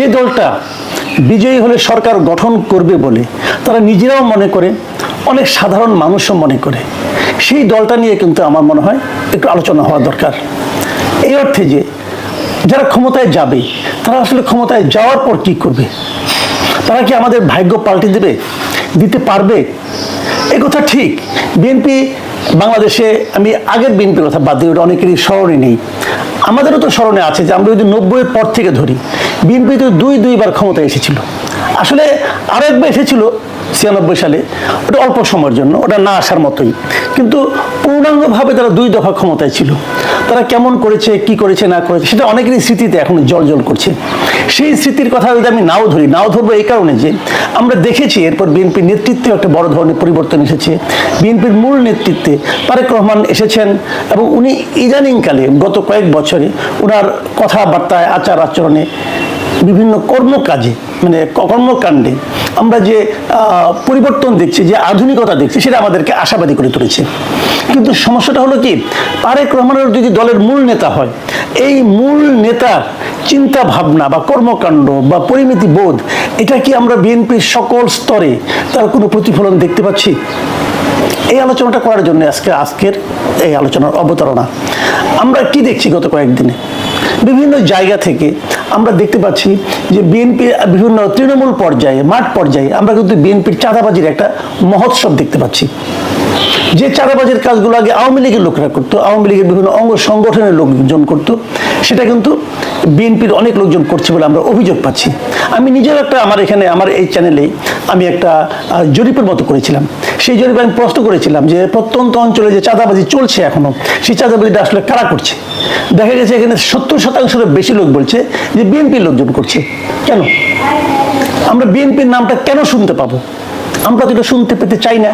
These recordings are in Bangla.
যে দলটা বিজয়ী হলে সরকার গঠন করবে বলে তারা নিজেরাও মনে করে, অনেক সাধারণ মানুষও মনে করে, সেই দলটা নিয়ে কিন্তু আমার মনে হয় একটু আলোচনা হওয়া দরকার। এই অর্থে যে যারা ক্ষমতায় যাবে তারা আসলে ক্ষমতায় যাওয়ার পর কি করবে, তারা কি আমাদের ভাগ্য পাল্টে দিতে পারবে? এই কথা ঠিক। বিএনপি বাংলাদেশে, আমি আগের বিএনপির কথা বাদ দিয়ে, ওটা অনেকেরই স্মরণে নেই, আমাদেরও তো স্মরণে আছে যে আমরা যদি 90-এর পর থেকে ধরি, বিএনপি তো দুইবার ক্ষমতায় এসেছিল। আসলে আরও একবার এসেছিল 96 সালে, ওটা অল্প সময়ের জন্য, ওটা না আসার মতোই, কিন্তু পূর্ণাঙ্গভাবে তারা 2 দফা ক্ষমতায় ছিল। তারা কেমন করেছে, কি করেছে না করেছে, সেটা অনেকেরই স্মৃতিতে এখন জল করছে। সেই স্মৃতির কথা যদি আমি নাও ধরবো এই কারণে যে আমরা দেখেছি এরপর বিএনপির নেতৃত্বে একটা বড় ধরনের পরিবর্তন এসেছে। বিএনপির মূল নেতৃত্বে তারেক রহমান এসেছেন এবং উনি ইদানিংকালে গত কয়েক বছরে ওনার কথাবার্তায়, আচার আচরণে, বিভিন্ন কর্মকাজে, মানে কর্মকাণ্ডে আমরা যে পরিবর্তন দেখছি, যে আধুনিকতা দেখছি, সেটা আমাদেরকে আশাবাদী করে তুলেছে। কিন্তু সমস্যাটা হলো কি, তারেক রহমানের যদি দলের মূল নেতা হয়, এই মূল নেতার চিন্তা ভাবনা বা কর্মকাণ্ড বা পরিমিতি বোধ, এটা কি আমরা বিএনপির সকল স্তরে তার কোনো প্রতিফলন দেখতে পাচ্ছি? এই আলোচনাটা করার জন্য আজকের এই আলোচনার অবতারণা। আমরা কি দেখছি গত কয়েকদিনে বিভিন্ন জায়গা থেকে আমরা দেখতে পাচ্ছি যে বিএনপি বিভিন্ন তৃণমূল পর্যায়ে, মাঠ পর্যায়ে আমরা কিন্তু বিএনপির চাঁদাবাজির একটা মহোৎসব দেখতে পাচ্ছি। যে চাঁদাবাজির কাজগুলো আগে আওয়ামী লীগের লোকেরা করতো, আওয়ামী লীগের বিভিন্ন অঙ্গ সংগঠনের লোকজন করতো, সেটা কিন্তু বিএনপির অনেক লোকজন করছে বলে আমরা অভিযোগ পাচ্ছি। আমি নিজেও আমার এই চ্যানেলে আমি একটা জরিপের মতো করেছিলাম। সেই জরিপে আমি প্রশ্ন করেছিলাম যে প্রত্যন্ত অঞ্চলে যে চাঁদাবাজি চলছে এখনো, সেই চাঁদাবাজিটা আসলে কারা করছে। দেখা গেছে এখানে 70% বেশি লোক বলছে যে বিএনপির লোকজন করছে। কেন? আমরা বিএনপির নামটা কেন শুনতে পাবো? আমরা তো এটা শুনতে পেতে চাই না।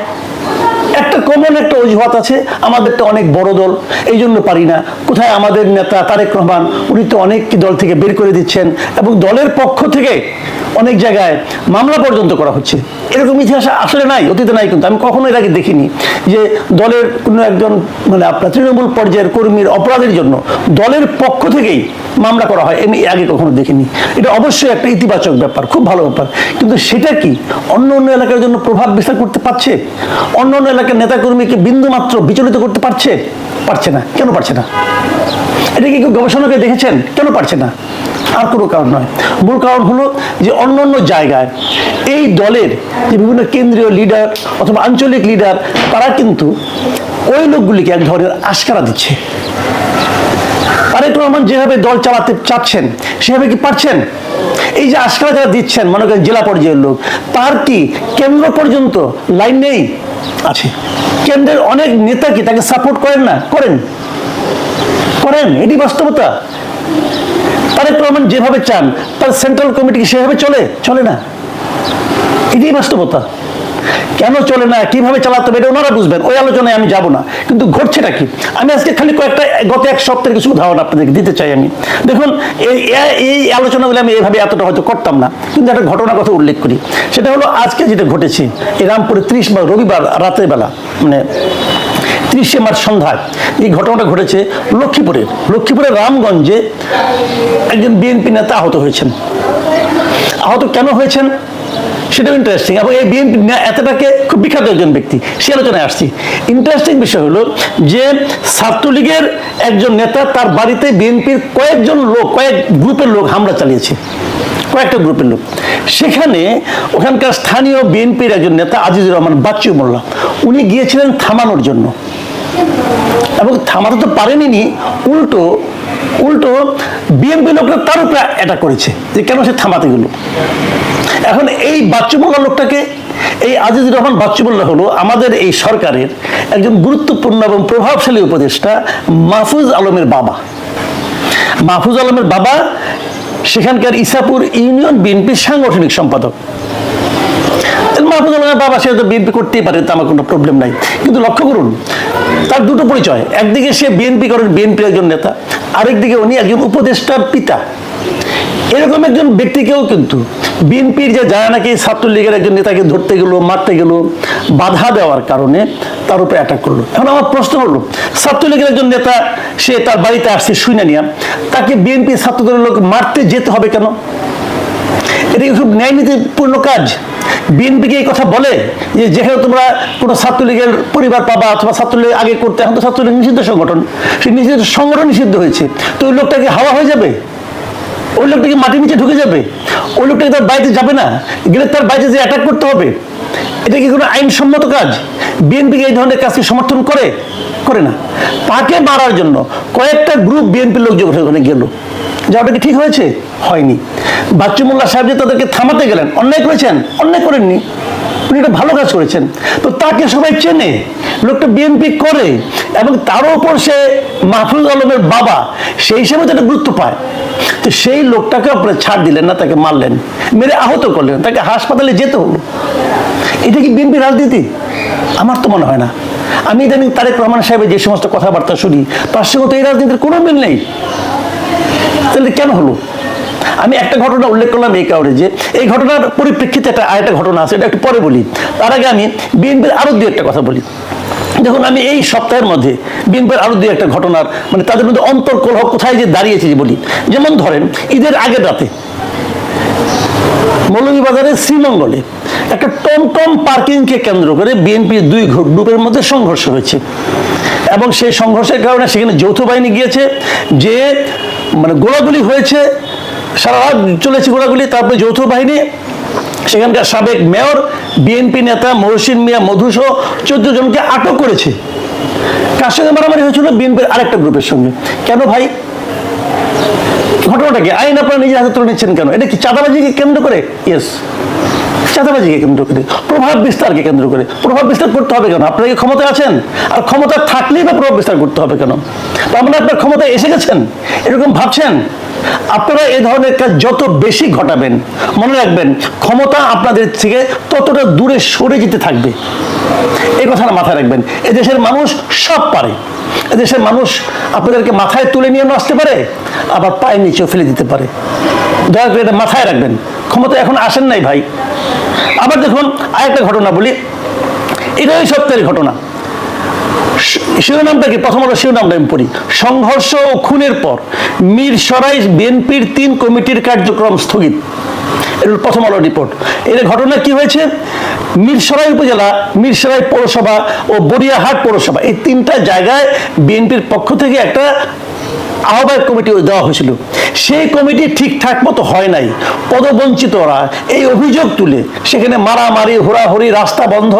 একটা কমন একটা অজুহাত আছে, আমাদেরটা অনেক বড় দল, এই জন্য পারি না। কোথায় আমাদের নেতা তারেক রহমান, উনি তো অনেক দল থেকে বের করে দিচ্ছেন এবং দলের পক্ষ থেকে অনেক জায়গায় মামলা পর্যন্ত করা হচ্ছে। এরকম ইতিহাস আসলে নাই, অতীতে নাই, কিন্তু আমি কখনো এর আগে দেখিনি যে দলের কোনো একজন আপনার তৃণমূল পর্যায়ের কর্মীর অপরাধের জন্য দলের পক্ষ থেকেই মামলা করা হয়, আমি আগে কখনো দেখিনি। এটা অবশ্যই একটা ইতিবাচক ব্যাপার, খুব ভালো ব্যাপার, কিন্তু সেটা কি অন্য এলাকার জন্য প্রভাব বিস্তার করতে পারছে? অন্য এলাকার নেতাকর্মীকে বিন্দুমাত্র বিচলিত করতে পারছে না? কেন পারছে না? এটা কি কেউ গবেষণা করে দেখেছেন কেন পারছে না? আর কোনো কারণ নয়, মূল কারণ হলো যে অন্য জায়গায় এই দলের যে বিভিন্ন কেন্দ্রীয় লিডার অথবা আঞ্চলিক লিডার, তারা কিন্তু ওই লোকগুলিকে এক ধরনের আশকারা দিচ্ছে। তারেক রহমান যেভাবে দল চালাতে চাচ্ছেন সেভাবে কি পারছেন? এই যে আশকারা যারা দিচ্ছেন, মনে করেন জেলা পর্যায়ের লোক, তার কি কেন্দ্র পর্যন্ত লাইন নেই? আছে। কেন্দ্রের অনেক নেতা কি তাকে সাপোর্ট করেন না? করেন, এটি বাস্তবতা। তারেক রহমান যেভাবে চান তার সেন্ট্রাল কমিটি সেভাবে চলে না, এটাই বাস্তবতা। কেন চলে না, কিভাবে চালাতে হবে, এটা ওনারা বুঝবেন, ওই আলোচনায় আমি যাব না। কিন্তু ঘটছেটা কি, আমি আজকে খালি কয়েকটা গত এক সপ্তাহের কিছু উদাহরণ আপনাদেরকে দিতে চাই। আমি দেখুন, এই আলোচনাগুলো আমি এইভাবে এতটা হয়তো করতাম না, কিন্তু একটা ঘটনার কথা উল্লেখ করি। সেটা হলো আজকে যেটা ঘটেছে এই রামপুরে 30 রবিবার রাতের বেলা, মানে 30শে মার্চ সন্ধ্যায় এই ঘটনাটা ঘটেছে লক্ষ্মীপুরের রামগঞ্জে একজন বিএনপি নেতা আহত হয়েছেন। আহত কেন হয়েছেন সেটাও ইন্টারেস্টিং, এবং এই বিএনপি এতটাকে খুব বিখ্যাত একজন ব্যক্তি, সে আলোচনায় আসছি। ইন্টারেস্টিং বিষয় হলো যে ছাত্রলীগের একজন নেতা, তার বাড়িতে বিএনপির কয়েক গ্রুপের লোক হামলা চালিয়েছে, কয়েকটা গ্রুপের লোক। সেখানে ওখানকার স্থানীয় বিএনপির একজন নেতা আজিজুর রহমান বাচ্চু মোল্লা, উনি গিয়েছিলেন থামানোর জন্য, এবং থামাতে তো পারেনি, উল্টো বিএনপি লোকরা তার উপরে অ্যাটাক করেছে যে কেন সে থামাতে গেল। এখন এই বাচ্চু মোল্লা লোকটাকে, এই আজিজুর রহমান বাচ্চু মোল্লা হলো আমাদের এই সরকারের একজন গুরুত্বপূর্ণ এবং প্রভাবশালী উপদেষ্টা মাহফুজ আলমের বাবা সেখানকার ইসাপুর ইউনিয়ন বিএনপির সাংগঠনিক সম্পাদক। মাহফুজ আলমের বাবা, সে তো বিএনপি করতেই পারে, তো আমার কোনো প্রবলেম নাই। কিন্তু লক্ষ্য করুন, তার দুটো পরিচয়, একদিকে সে বিএনপির একজন নেতা, আরেকদিকে উনি একজন উপদেষ্টার পিতা। এরকম একজন ব্যক্তিকেও কিন্তু বিএনপির যে যারা নাকি ছাত্রলীগের একজন নেতাকে ধরতে গেল, মারতে গেল, বাধা দেওয়ার কারণে তার উপরে অ্যাটাক করলো। এখন আমার প্রশ্ন হলো, ছাত্রলীগের একজন নেতা, সে তার বাড়িতে আসছে শুনে নিয়ে, তাকে বিএনপি ছাত্রদলের লোক মারতে যেতে হবে কেন? এটা কি খুব ন্যায়নীতিপূর্ণ কাজ? বিএনপিকে এই কথা বলে যে যেখানে তোমরা কোনো ছাত্রলীগের পরিবার পাবা অথবা ছাত্রলীগ আগে করতে, এখন তো ছাত্রলীগ নিষিদ্ধ সংগঠন, সেই নিষিদ্ধ সংগঠন নিষিদ্ধ হয়েছে, তো ওই লোকটাকে হাওয়া হয়ে যাবে? ওই লোকটাকে মাটির নিচে ঢুকে যাবে? ওই লোকটাকে তার বাড়িতে যাবে না, গেলে তার বাড়িতে যে অ্যাটাক করতে হবে? এটা কি কোনো আইনসম্মত কাজ? বিএনপিকে এই ধরনের কাজকে সমর্থন করে? করে না। তাকে মারার জন্য কয়েকটা গ্রুপ বিএনপির লোক ওখানে গেল, যা ওটা কি ঠিক হয়েছে? হয়নি। বাচ্চু মোল্লা সাহেব যে তাদেরকে থামাতে গেলেন, অন্যায় করেছেন? অন্যায় করেননি, উনি একটা ভালো কাজ করেছেন। তো তাকে সবাই চেনে, লোকটা বিএনপি করে, এবং তার উপর সে মাহফুজ আলমের বাবা, সেই হিসেবে তো একটা গুরুত্ব পায়। তো সেই লোকটাকে আপনারা ছাড় দিলেন না, তাকে মারলেন, মেরে আহত করলেন, তাকে হাসপাতালে যেতে হলো। এটা কি বিএনপি রাজনীতি? আমার তো মনে হয় না। আমি ইদানিং তারেক রহমান সাহেবের যে সমস্ত কথাবার্তা শুনি, তার সঙ্গে তো এই রাজনীতির কোনো মিল নেই। তাহলে কেন হলো? আমি একটা ঘটনা উল্লেখ করলাম এই কারণে যে এই ঘটনার পরিপ্রেক্ষিতে আরেকটা ঘটনা আছে, এটা একটু পরে বলি। তার আগে আমি বিএনপির আরো দুই একটা কথা বলি। দেখুন, আমি এই সপ্তাহের মধ্যে বিএনপির আরো দুই একটা ঘটনার মানে তাদের মধ্যে অন্তর্কলহ কোথায় যে দাঁড়িয়েছে যে বলি। যেমন ধরেন, ঈদের আগের রাতে মৌলভীবাজারের শ্রীমঙ্গলে একটা টমটম পার্কিংকে কেন্দ্র করে বিএনপির দুই গ্রুপের মধ্যে সংঘর্ষ হয়েছে, এবং সেই সংঘর্ষের কারণে সেখানে যৌথ বাহিনী গিয়েছে, যে মানে গোলাগুলি হয়েছে, সারা রাত চলেছে গোলাগুলি। তারপরে যৌথ বাহিনী সেখানকার সাবেক মেয়র, বিএনপি নেতা মহসিন মিয়া মধু সহ 14 জনকে আটক করেছে। কার সঙ্গে মারামারি হয়েছিল? বিএনপির আরেকটা গ্রুপের সঙ্গে। কেন ভাই? ঘটনাটাকে আইন আপনারা নিজের হাতে তুলে নিচ্ছেন কেন? এটা কি চাঁদাবাজিকে কেন্দ্র করে? ইয়েস, চাঁদাবাজিকে কেন্দ্র করে, প্রভাব বিস্তারকে কেন্দ্র করে। প্রভাব বিস্তার করতে হবে কেন? আপনারা কি ক্ষমতায় আছেন? আর ক্ষমতা থাকলেই বা প্রভাব বিস্তার করতে হবে কেন? তার মানে আপনার ক্ষমতায় এসে গেছেন এরকম ভাবছেন? আপনারা এই ধরনের কাজ যত বেশি ঘটাবেন, মনে রাখবেন ক্ষমতা আপনাদের থেকে ততটা দূরে সরে যেতে থাকবে। এই কথাটা মাথায় রাখবেন। এদেশের মানুষ সব পারে। এদেশের মানুষ আপনাদেরকে মাথায় তুলে নিয়ে আসতে পারে, আবার পায়ের নিচেও ফেলে দিতে পারে। দয়া করে এটা মাথায় রাখবেন। ক্ষমতা এখন আসেন নাই ভাই। আবার দেখুন, আরেকটা ঘটনা বলি, এটা এই সপ্তাহের ঘটনা। শিরোনামটা কি? প্রথমত শিরোনামটা আমি পড়ি। সংঘর্ষ ও খুনের পর মিরসরাই বিএনপির 3 কমিটির কার্যক্রম স্থগিত। এটা প্রথম আলো রিপোর্ট। এর ঘটনা কি হয়েছে? মিরসরাই উপজেলা, মিরসরাই পৌরসভা ও বড়িয়াহাট পৌরসভা, এই 3টা জায়গায় বিএনপির পক্ষ থেকে একটা আহ্বায়ক কমিটি দেওয়া হয়েছিল। সেই কমিটি ঠিকঠাক মতো হয় নাই, পদবঞ্চিতরা এই অভিযোগ তুলে সেখানে মারামারি, হুড়াহুড়ি, রাস্তা বন্ধ,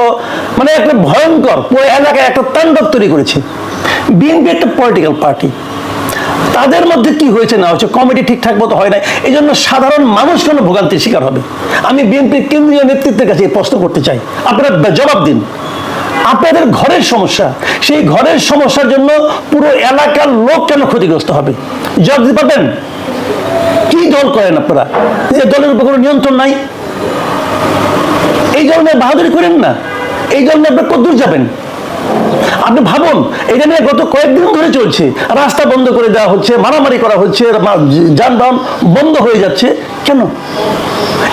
মানে একটা ভয়ঙ্কর পুরো এলাকায় একটা তাণ্ডব তৈরি করেছে। বিএনপি একটা পলিটিক্যাল পার্টি, তাদের মধ্যে কি হয়েছে না হচ্ছে, কমিটি ঠিকঠাক মতো হয় না, এই জন্য সাধারণ মানুষ কেন ভোগান্তির শিকার হবে? আমি বিএনপির কেন্দ্রীয় নেতৃত্বের কাছে এই প্রশ্ন করতে চাই, আপনারা জবাব দিন। আপনাদের ঘরের সমস্যা, সেই ঘরের সমস্যার জন্য পুরো এলাকার লোক কেন ক্ষতিগ্রস্ত হবে? জবাব দিতে পারবেন? কি দল করেন আপনারা? এই দলের উপর কোনো নিয়ন্ত্রণ নাই। এই ধরনের বাহাদুরি করেন না। এই জন্য আপনার কতদূর যাবেন? আপনি ভাবুন, এটা নিয়ে গত কয়েকদিন ধরে চলছে, রাস্তা বন্ধ করে দেওয়া হচ্ছে, মারামারি করা হচ্ছে, যানবাহন বন্ধ হয়ে যাচ্ছে। কেন?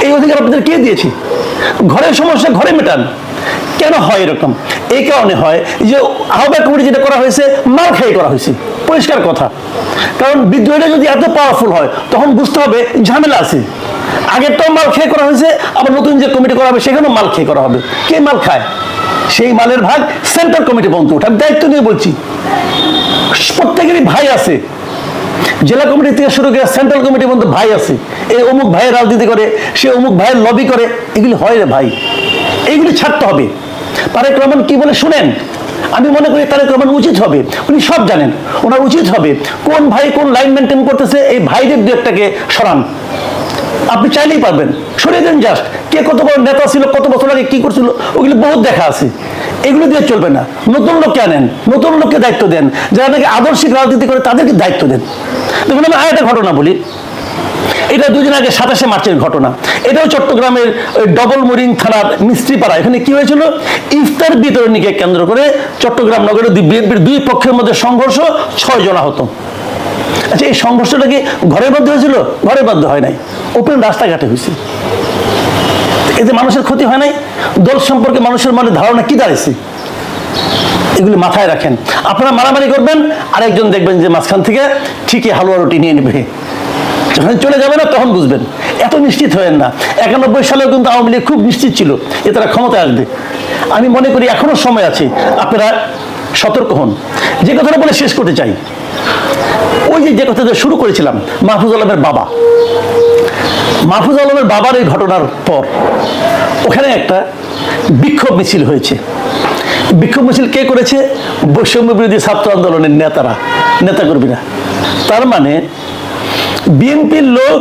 এই অধিকার আপনাদের কে দিয়েছে? ঘরের সমস্যা ঘরে মেটান। কেন হয় এরকম? এই কারণে হয় যে আহ্বায়ক কমিটি যেটা করা হয়েছে, মার খেয়ে করা হয়েছে, পরিষ্কার কথা। কারণ বিদ্রোহীরা যদি এত পাওয়ারফুল হয়, তখন বুঝতে হবে ঝামেলা আছে। আগেরটাও মাল খেয়ে করা হয়েছে, আবার নতুন যে কমিটি করা হবে সেখানেও মাল খেয়ে করা হবে। কে মাল খায়? সেই মালের ভাগ সেন্ট্রাল কমিটি পর্যন্ত ওঠে। আমি দায়িত্ব নিয়ে বলছি, প্রত্যেকেরই ভাই আছে। জেলা কমিটি থেকে শুরু করে সেন্ট্রাল কমিটির মধ্যে ভাই আছে। এই অমুক ভাইয়ের রাজনীতি করে, সে অমুক ভাইয়ের লবি করে, এগুলি হয় রে ভাই, এইগুলি ছাড়তে হবে। তারেক রহমান কি বলে শুনেন? আমি মনে করি তারেক রহমান উচিত হবে, উনি সব জানেন, ওনার উচিত হবে কোন ভাই কোন লাইন মেনটেন করতেছে, এই ভাইদের দু একটাকে সরান। আপনি চাইলেই পারবেন, সরিয়ে দেন। জাস্ট কে কত বড় নেতা ছিল, কত বছর আগে কি করছিল, ওগুলি বহুত দেখা আছে। এগুলো দিয়ে চলবে না। নতুন লোককে আনেন, নতুন লোককে দায়িত্ব দেন, যারা নাকি আদর্শিক রাজনীতি করে তাদেরকে দায়িত্ব দেন। দেখুন, আমি আরেকটা ঘটনা বলি। এটা 2 দিন আগে 27শে মার্চের ঘটনা। এটাও চট্টগ্রামের ডবল মোরিং থানার মিস্ত্রিপাড়া। এখানে কি হয়েছিল? ইফতার বিতরণীকে কেন্দ্র করে চট্টগ্রাম নগরে বিএনপির 2 পক্ষের মধ্যে সংঘর্ষ, 6 জন আহত। আচ্ছা, এই সংঘর্ষটা কি ঘরের মধ্যে হয়েছিল? ঘরের মধ্যে হয় নাই, ওপেন রাস্তাঘাটে হয়েছে। এতে মানুষের ক্ষতি হয় নাই? দল সম্পর্কে মানুষের মনে ধারণা কি দাঁড়িয়েছে? এগুলি মাথায় রাখেন। আপনারা মারামারি করবেন, আরেকজন দেখবেন যে মাঝখান থেকে ঠিকই হালুয়া রুটি নিয়ে নেবে। যখন চলে যাবে না তখন বুঝবেন। এত নিশ্চিত হয়েন না। 91 সালেও কিন্তু আওয়ামী লীগ খুব নিশ্চিত ছিল যে তারা ক্ষমতায় আসবে। আমি মনে করি এখনো সময় আছে, আপনারা সতর্ক হন। যে কথাটা বলে শেষ করতে চাই, ওই যে কথাটা শুরু করেছিলাম, মাহফুজ আলমের বাবা, মাহফুজ আলমের বাবার এই ঘটনার পর ওখানে একটা বিক্ষোভ মিছিল হয়েছে। বিক্ষোভ মিছিল কে করেছে? বৈষম্য বিরোধী ছাত্র আন্দোলনের নেতাকর্মীরা। তার মানে বিএনপির লোক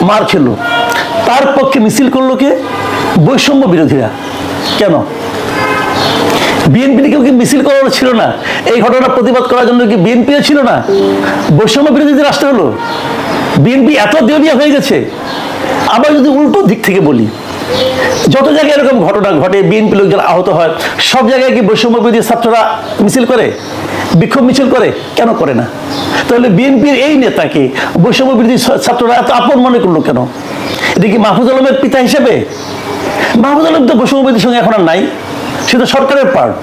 মার খেলো, তার পক্ষে মিছিল করলো কে? বৈষম্য বিরোধীরা। কেন? বিএনপি কেউ কি মিছিল করানো ছিল না? এই ঘটনা প্রতিবাদ করার জন্য কি বিএনপিও ছিল না? বৈষম্য বিরোধীদের রাষ্ট্র হলো। বিএনপি এত দেউলিয়া হয়ে গেছে। আবার যদি উল্টো দিক থেকে বলি, যত জায়গায় এরকম ঘটনা ঘটে, বিএনপি লোকজন আহত হয়, সব জায়গায় কি বৈষম্য বিরোধী ছাত্ররা মিছিল করে, বিক্ষোভ মিছিল করে? কেন করে না? তাহলে বিএনপির এই নেতাকে বৈষম্য বিরোধী ছাত্ররা এত আপন মনে করলো কেন? এটা কি মাহফুজ আলমের পিতা হিসেবে? মাহফুজ আলম তো বৈষম্য বিরোধীর সঙ্গে এখন আর নাই, সে তো সরকারের পার্ট।